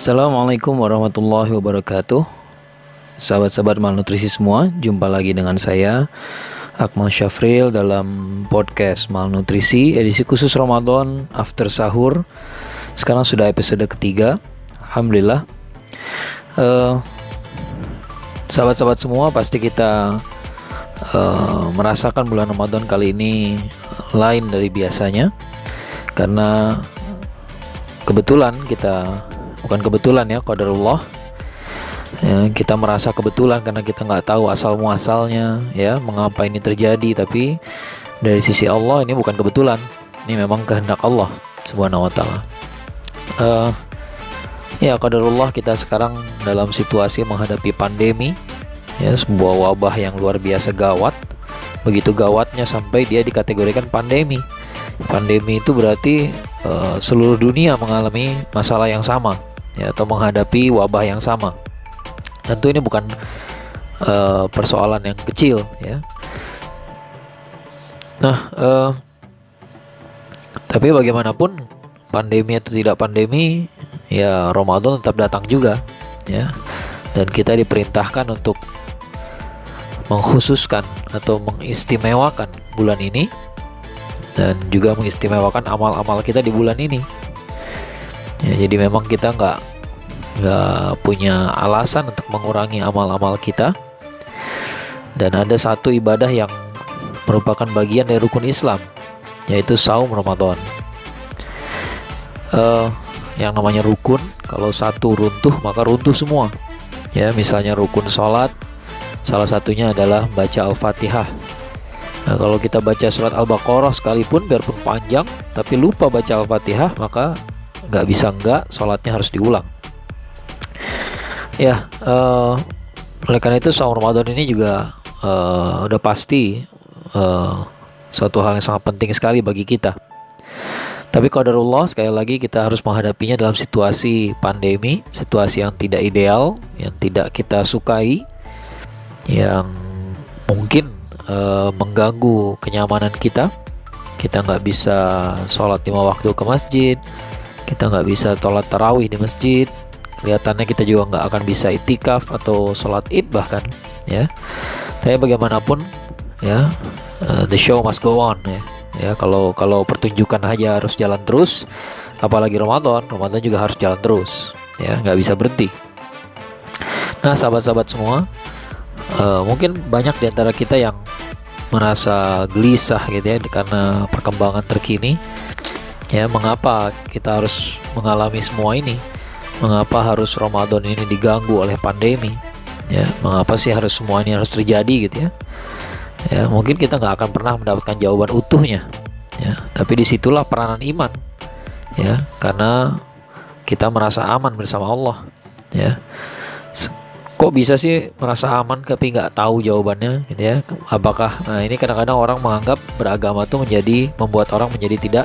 Assalamualaikum warahmatullahi wabarakatuh. Sahabat-sahabat malnutrisi semua, jumpa lagi dengan saya Akmal Syafril dalam podcast Malnutrisi edisi khusus Ramadan After Sahur. Sekarang sudah episode ketiga. Alhamdulillah. Sahabat-sahabat semua, pasti kita merasakan bulan Ramadan kali ini lain dari biasanya, karena kebetulan qadarullah ya, kita merasa kebetulan karena kita nggak tahu asal muasalnya ya, mengapa ini terjadi. Tapi dari sisi Allah ini bukan kebetulan, ini memang kehendak Allah subhanahu wa ta'ala. Ya, qadarullah kita sekarang dalam situasi menghadapi pandemi ya, sebuah wabah yang luar biasa gawat. Begitu gawatnya sampai dia dikategorikan pandemi. Pandemi itu berarti seluruh dunia mengalami masalah yang sama ya, atau menghadapi wabah yang sama. Tentu ini bukan persoalan yang kecil ya. Nah, tapi bagaimanapun pandemi atau tidak pandemi ya, Ramadan tetap datang juga ya, dan kita diperintahkan untuk mengkhususkan atau mengistimewakan bulan ini, dan juga mengistimewakan amal-amal kita di bulan ini ya. Jadi memang kita nggak punya alasan untuk mengurangi amal-amal kita. Dan ada satu ibadah yang merupakan bagian dari rukun Islam, yaitu saum Ramadan. Yang namanya rukun, kalau satu runtuh maka runtuh semua ya. Misalnya rukun sholat, salah satunya adalah baca Al-Fatihah. Nah, kalau kita baca surat Al-Baqarah sekalipun biarpun panjang, tapi lupa baca Al-Fatihah, maka sholatnya harus diulang ya. Oleh karena itu saum Ramadan ini juga udah pasti suatu hal yang sangat penting sekali bagi kita. Tapi qadarullah, sekali lagi kita harus menghadapinya dalam situasi pandemi, situasi yang tidak ideal, yang tidak kita sukai, yang mungkin mengganggu kenyamanan kita. Kita nggak bisa sholat 5 waktu ke masjid, kita nggak bisa sholat tarawih di masjid, kelihatannya kita juga nggak akan bisa itikaf atau sholat id bahkan ya. Tapi bagaimanapun ya, the show must go on ya. Ya, kalau pertunjukan aja harus jalan terus, apalagi Ramadan juga harus jalan terus ya, nggak bisa berhenti. Nah, sahabat-sahabat semua, mungkin banyak di antara kita yang merasa gelisah gitu ya, karena perkembangan terkini ya. Mengapa kita harus mengalami semua ini? Mengapa harus Ramadan ini diganggu oleh pandemi ya? Mengapa sih harus semua ini harus terjadi gitu ya? Ya, mungkin kita nggak akan pernah mendapatkan jawaban utuhnya ya, tapi disitulah peranan iman ya, karena kita merasa aman bersama Allah ya. Kok bisa sih merasa aman tapi nggak tahu jawabannya gitu ya? Apakah ini kadang-kadang orang menganggap beragama tuh membuat orang menjadi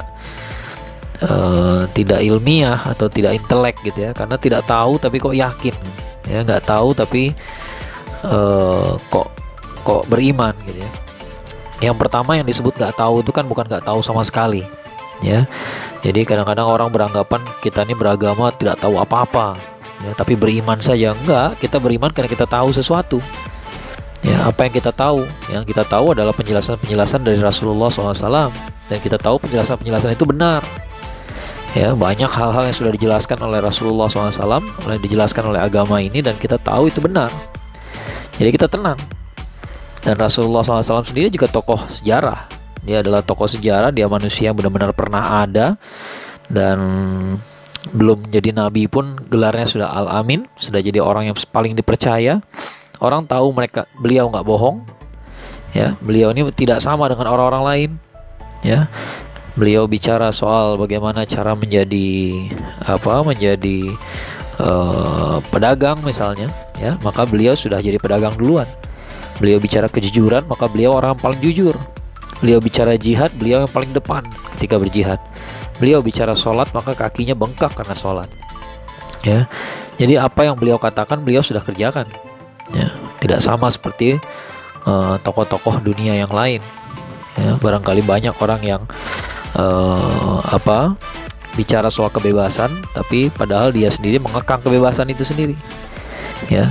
tidak ilmiah atau tidak intelek gitu ya, karena tidak tahu tapi kok yakin ya, nggak tahu tapi kok beriman gitu ya. Yang pertama yang disebut nggak tahu itu kan bukan nggak tahu sama sekali ya. Jadi kadang-kadang orang beranggapan kita ini beragama tidak tahu apa-apa ya, tapi beriman saja. Enggak, kita beriman karena kita tahu sesuatu ya. Apa yang kita tahu? Yang kita tahu adalah penjelasan-penjelasan dari Rasulullah SAW, dan kita tahu penjelasan-penjelasan itu benar ya. Banyak hal-hal yang sudah dijelaskan oleh Rasulullah SAW, dijelaskan oleh agama ini, dan kita tahu itu benar. Jadi kita tenang. Dan Rasulullah SAW sendiri juga tokoh sejarah. Dia adalah tokoh sejarah, dia manusia yang benar-benar pernah ada, dan belum jadi nabi pun gelarnya sudah Al-Amin, sudah jadi orang yang paling dipercaya. Orang tahu beliau nggak bohong ya. Beliau ini tidak sama dengan orang-orang lain ya. Beliau bicara soal bagaimana cara menjadi pedagang misalnya ya, maka beliau sudah jadi pedagang duluan. Beliau bicara kejujuran, maka beliau orang yang paling jujur. Beliau bicara jihad, beliau yang paling depan ketika berjihad. Beliau bicara sholat, maka kakinya bengkak karena sholat ya. Jadi apa yang beliau katakan beliau sudah kerjakan ya. Tidak sama seperti tokoh-tokoh dunia yang lain ya. Barangkali banyak orang yang bicara soal kebebasan, tapi padahal dia sendiri mengekang kebebasan itu sendiri. Ya,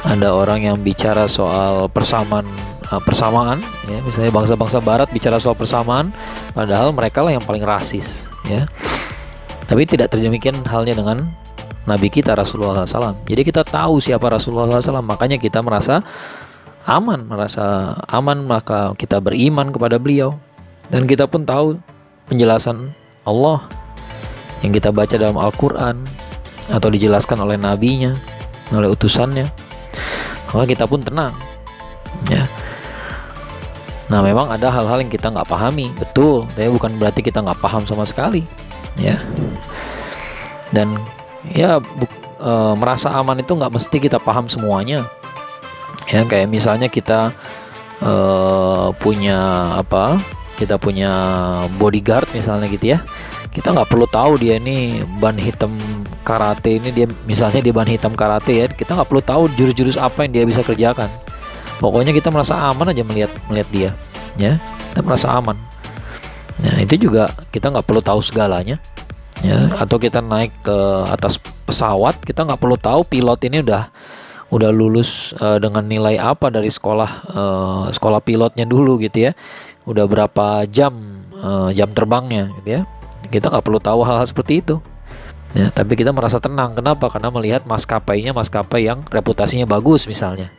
ada orang yang bicara soal persamaan, ya, misalnya bangsa-bangsa Barat bicara soal persamaan, padahal mereka lah yang paling rasis, ya. Tapi tidak demikian halnya dengan Nabi kita Rasulullah SAW. Jadi kita tahu siapa Rasulullah SAW, makanya kita merasa aman, maka kita beriman kepada beliau. Dan kita pun tahu penjelasan Allah yang kita baca dalam Al-Quran atau dijelaskan oleh nabinya, oleh utusannya, maka kita pun tenang, ya. Nah, memang ada hal-hal yang kita nggak pahami, betul, tapi bukan berarti kita nggak paham sama sekali, ya. Dan ya merasa aman itu nggak mesti kita paham semuanya, ya. Kayak misalnya kita kita punya bodyguard misalnya gitu, ya. Kita nggak perlu tahu dia ini ban hitam karate, ini dia misalnya dia ban hitam karate, ya. Kita nggak perlu tahu jurus-jurus apa yang dia bisa kerjakan. Pokoknya kita merasa aman aja melihat dia, ya. Kita merasa aman. Nah, itu juga kita nggak perlu tahu segalanya, ya. Atau kita naik ke atas pesawat, kita nggak perlu tahu pilot ini udah lulus dengan nilai apa dari sekolah pilotnya dulu gitu, ya. Udah berapa jam terbangnya gitu, ya. Kita nggak perlu tahu hal-hal seperti itu, ya. Tapi kita merasa tenang. Kenapa? Karena melihat maskapai yang reputasinya bagus misalnya.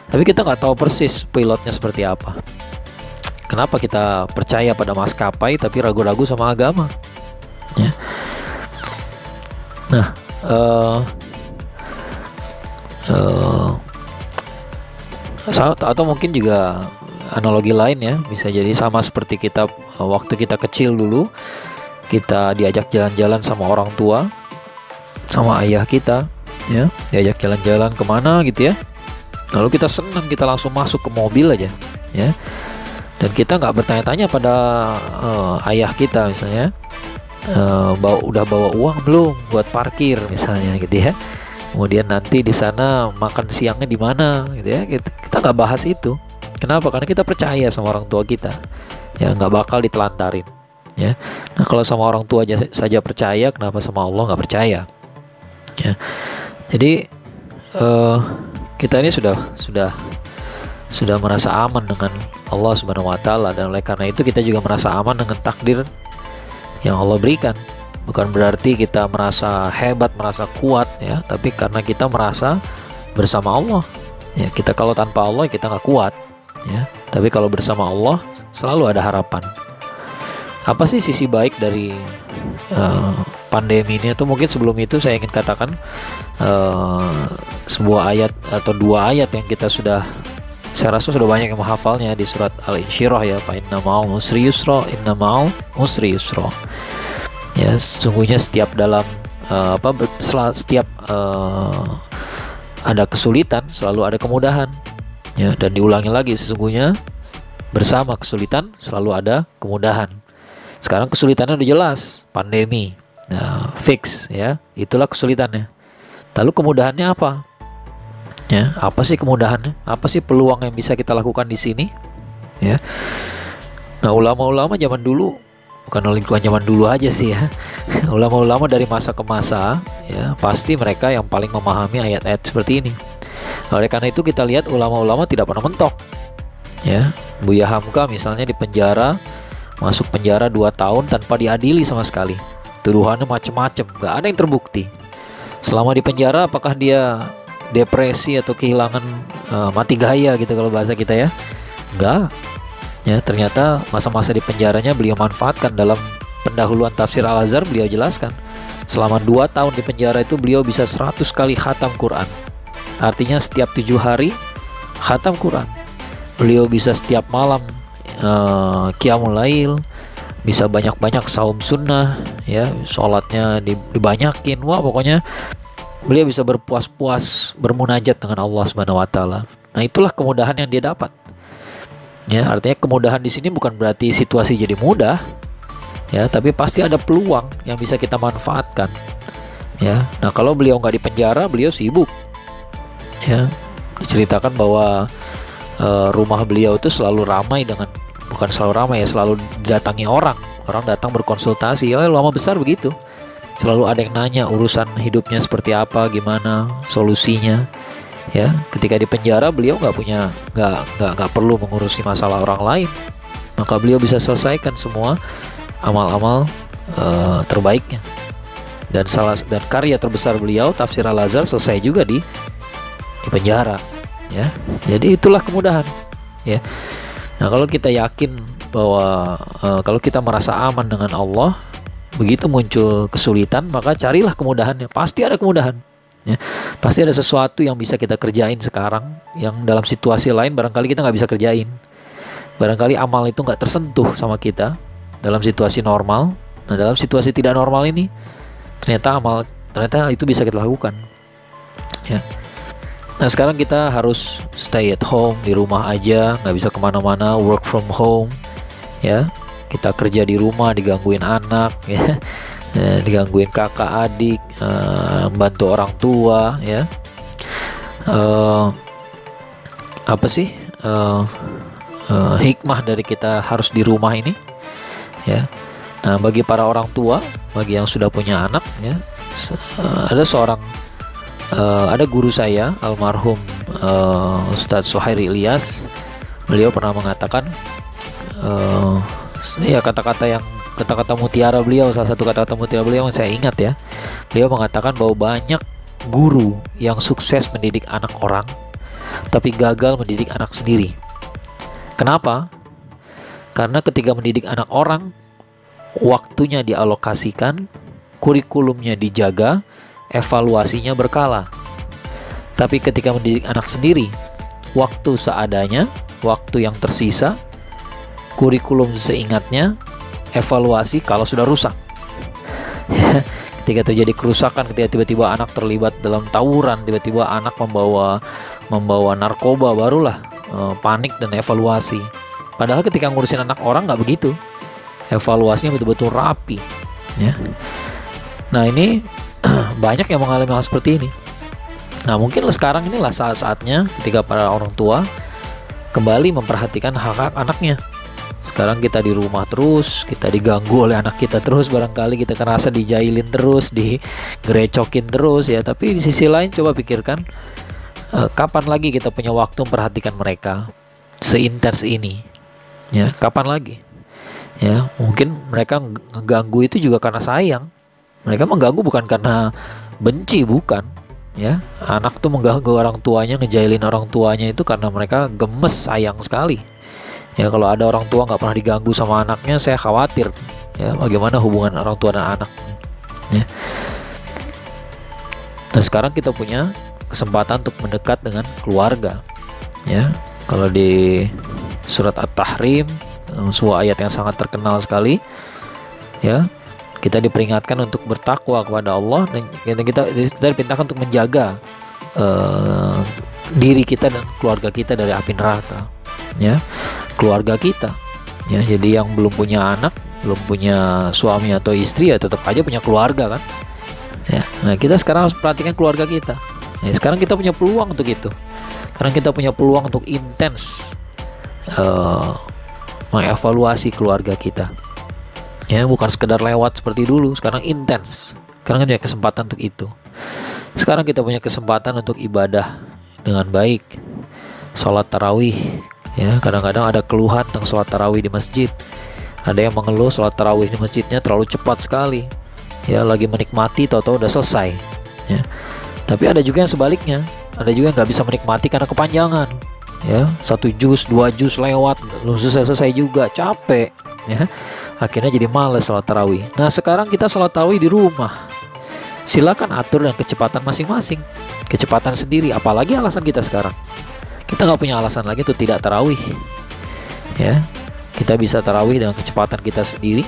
Tapi kita nggak tahu persis pilotnya seperti apa. Kenapa kita percaya pada maskapai tapi ragu-ragu sama agama, ya? Nah, atau mungkin juga analogi lain, ya, bisa jadi sama seperti kita waktu kita kecil dulu, kita diajak jalan-jalan sama orang tua, sama ayah kita, ya, diajak jalan-jalan kemana gitu, ya. Lalu kita senang, kita langsung masuk ke mobil aja, ya. Dan kita nggak bertanya-tanya pada ayah kita misalnya, udah bawa uang belum buat parkir misalnya gitu, ya. Kemudian nanti di sana makan siangnya di mana gitu, ya. Kita nggak bahas itu. Kenapa? Karena kita percaya sama orang tua kita, ya, nggak bakal ditelantarin, ya. Nah, kalau sama orang tua aja saja percaya, kenapa sama Allah nggak percaya, ya? Jadi kita ini sudah merasa aman dengan Allah Subhanahu wa Ta'ala, dan oleh karena itu kita juga merasa aman dengan takdir yang Allah berikan. Bukan berarti kita merasa hebat, merasa kuat, ya, tapi karena kita merasa bersama Allah, ya. Kita kalau tanpa Allah kita nggak kuat, ya. Tapi kalau bersama Allah selalu ada harapan. Apa sih sisi baik dari pandemi ini? Atau mungkin sebelum itu saya ingin katakan sebuah ayat atau dua ayat yang saya rasa sudah banyak yang menghafalnya, di surat Al-Insyirah, ya. Fa inna ma'al usri yusra, inna ma'al usri yusra. Ya, sesungguhnya setiap ada kesulitan selalu ada kemudahan, ya. Dan diulangi lagi, sesungguhnya bersama kesulitan selalu ada kemudahan. Sekarang kesulitannya udah jelas, pandemi, nah, fix, ya, itulah kesulitannya. Lalu kemudahannya apa? Ya, apa sih kemudahannya? Apa sih peluang yang bisa kita lakukan di sini? Ya, nah, ulama-ulama zaman dulu, bukan lingkungan zaman dulu aja sih, ya. Ulama-ulama dari masa ke masa, ya, pasti mereka yang paling memahami ayat-ayat seperti ini. Oleh karena itu kita lihat ulama-ulama tidak pernah mentok, ya. Buya Hamka misalnya masuk penjara 2 tahun tanpa diadili sama sekali. Tuduhannya macam-macam, gak ada yang terbukti. Selama di penjara, apakah dia depresi atau kehilangan mati gaya gitu kalau bahasa kita, ya? Enggak, ya. Ternyata masa-masa di penjaranya beliau manfaatkan. Dalam pendahuluan tafsir Al-Azhar beliau jelaskan, selama 2 tahun di penjara itu beliau bisa 100 kali khatam Quran. Artinya setiap 7 hari khatam Quran. Beliau bisa setiap malam qiyamul lail, bisa banyak-banyak saum sunnah, ya, sholatnya dibanyakin. Wah, pokoknya beliau bisa berpuas-puas bermunajat dengan Allah Subhanahu wa Ta'ala. Nah, itulah kemudahan yang dia dapat, ya. Artinya kemudahan di sini bukan berarti situasi jadi mudah, ya, tapi pasti ada peluang yang bisa kita manfaatkan, ya. Nah, kalau beliau nggak di penjara, beliau sibuk, ya. Diceritakan bahwa rumah beliau itu selalu ramai bukan selalu ramai, ya, selalu didatangi orang datang berkonsultasi. Oh, ulama besar begitu, Selalu ada yang nanya urusan hidupnya seperti apa, gimana solusinya. Ya, ketika di penjara beliau nggak perlu mengurusi masalah orang lain, maka beliau bisa selesaikan semua amal-amal terbaiknya. Dan karya terbesar beliau, Tafsir Al-Azhar, selesai juga di penjara. Ya, jadi itulah kemudahan. Ya, nah kalau kita yakin bahwa kalau kita merasa aman dengan Allah, begitu muncul kesulitan maka carilah kemudahannya. Pasti ada kemudahan. Ya, pasti ada sesuatu yang bisa kita kerjain sekarang yang dalam situasi lain barangkali kita nggak bisa kerjain. Barangkali amal itu nggak tersentuh sama kita dalam situasi normal. Nah, dalam situasi tidak normal ini ternyata itu bisa kita lakukan. Ya. Nah, sekarang kita harus stay at home, di rumah aja, nggak bisa kemana-mana, work from home. Ya, kita kerja di rumah, digangguin anak, ya. Digangguin kakak adik, bantu orang tua, ya. Apa sih hikmah dari kita harus di rumah ini, ya? Nah, bagi para orang tua, bagi yang sudah punya anak, ya, ada guru saya almarhum Ustadz Suhairi Ilyas. Beliau pernah mengatakan, ya kata-kata mutiara beliau, salah satu kata-kata mutiara beliau yang saya ingat, ya. Beliau mengatakan bahwa banyak guru yang sukses mendidik anak orang tapi gagal mendidik anak sendiri. Kenapa? Karena ketika mendidik anak orang, waktunya dialokasikan, kurikulumnya dijaga, evaluasinya berkala. Tapi ketika mendidik anak sendiri, waktu seadanya, waktu yang tersisa, kurikulum seingatnya, evaluasi kalau sudah rusak. Ketika terjadi kerusakan, ketika tiba-tiba anak terlibat dalam tawuran, tiba-tiba anak membawa narkoba, barulah panik dan evaluasi. Padahal ketika ngurusin anak orang nggak begitu, evaluasinya betul-betul rapi, ya. Nah, ini banyak yang mengalami hal seperti ini. Nah, mungkin sekarang inilah saat-saatnya ketika para orang tua kembali memperhatikan hak-hak anaknya. Sekarang kita di rumah terus, kita diganggu oleh anak kita terus, barangkali kita kerasa dijailin terus, digerecokin terus, ya. Tapi di sisi lain coba pikirkan, kapan lagi kita punya waktu memperhatikan mereka seintens ini, ya? Kapan lagi? Ya, mungkin mereka mengganggu itu juga karena sayang. Mereka mengganggu bukan karena benci, bukan, ya. Anak tuh mengganggu orang tuanya, ngejailin orang tuanya itu karena mereka gemes, sayang sekali. Ya, kalau ada orang tua nggak pernah diganggu sama anaknya, saya khawatir, ya, bagaimana hubungan orang tua dan anak, ya. Dan sekarang kita punya kesempatan untuk mendekat dengan keluarga, ya. Kalau di surat At-Tahrim, sebuah ayat yang sangat terkenal sekali, ya, kita diperingatkan untuk bertakwa kepada Allah, dan kita diperintahkan untuk menjaga diri kita dan keluarga kita dari api neraka, ya. Keluarga kita, ya. Jadi yang belum punya anak, belum punya suami atau istri, ya tetap aja punya keluarga, kan, ya. Nah, kita sekarang harus perhatikan keluarga kita, ya. Sekarang kita punya peluang untuk itu. Sekarang kita punya peluang untuk intens mengevaluasi keluarga kita, ya. Bukan sekedar lewat seperti dulu, sekarang intens. Sekarang kita punya kesempatan untuk itu. Sekarang kita punya kesempatan untuk ibadah dengan baik, sholat tarawih, ya. Kadang-kadang ada keluhan tentang sholat tarawih di masjid. Ada yang mengeluh sholat tarawih di masjidnya terlalu cepat sekali, ya. Lagi menikmati, tahu-tahu udah selesai, ya. Tapi ada juga yang sebaliknya, ada juga yang nggak bisa menikmati karena kepanjangan, ya. 1 juz, 2 juz lewat, belum selesai juga, capek, ya. Akhirnya jadi males sholat tarawih. Nah, sekarang kita sholat tarawih di rumah. Silakan atur dengan kecepatan masing-masing, kecepatan sendiri. Apalagi alasan kita sekarang, kita nggak punya alasan lagi untuk tidak tarawih, ya. Kita bisa tarawih dengan kecepatan kita sendiri,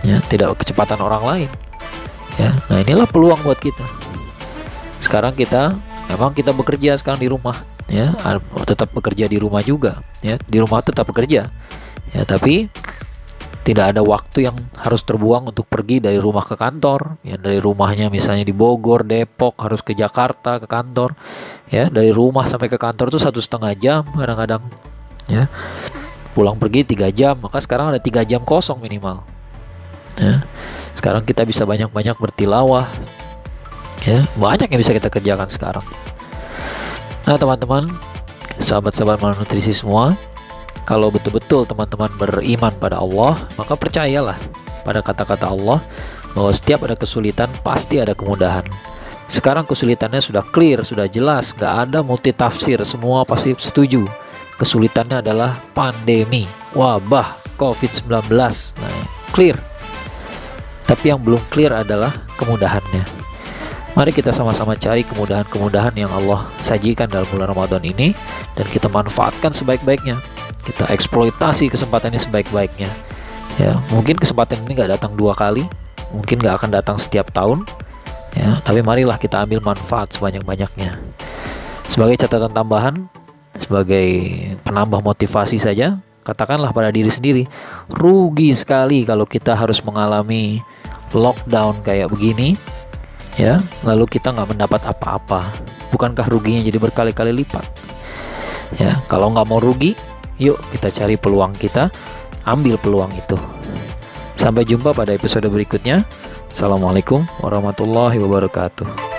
ya, tidak kecepatan orang lain, ya. Nah, inilah peluang buat kita. Sekarang memang kita bekerja sekarang di rumah, ya, tetap bekerja di rumah juga, ya. Di rumah tetap bekerja, ya. Tapi tidak ada waktu yang harus terbuang untuk pergi dari rumah ke kantor, ya. Dari rumahnya misalnya di Bogor, Depok, harus ke Jakarta ke kantor, ya. Dari rumah sampai ke kantor itu 1,5 jam kadang-kadang, ya. Pulang pergi 3 jam, maka sekarang ada 3 jam kosong minimal, ya. Sekarang kita bisa banyak-banyak bertilawah, ya, banyak yang bisa kita kerjakan sekarang. Nah teman-teman, sahabat-sahabat malnutrisi semua, kalau betul-betul teman-teman beriman pada Allah, maka percayalah pada kata-kata Allah bahwa setiap ada kesulitan pasti ada kemudahan. Sekarang kesulitannya sudah clear, sudah jelas, gak ada multitafsir, semua pasti setuju. Kesulitannya adalah pandemi, wabah COVID-19. Nah, clear. Tapi yang belum clear adalah kemudahannya. Mari kita sama-sama cari kemudahan-kemudahan yang Allah sajikan dalam bulan Ramadan ini, dan kita manfaatkan sebaik-baiknya. Kita eksploitasi kesempatan ini sebaik-baiknya. Ya, mungkin kesempatan ini gak datang 2 kali, mungkin gak akan datang setiap tahun. Ya, tapi marilah kita ambil manfaat sebanyak-banyaknya. Sebagai catatan tambahan, sebagai penambah motivasi saja, katakanlah pada diri sendiri, rugi sekali kalau kita harus mengalami lockdown kayak begini, ya, lalu kita nggak mendapat apa-apa. Bukankah ruginya jadi berkali-kali lipat? Ya, kalau nggak mau rugi, yuk kita cari peluang kita, ambil peluang itu. Sampai jumpa pada episode berikutnya. Assalamualaikum warahmatullahi wabarakatuh.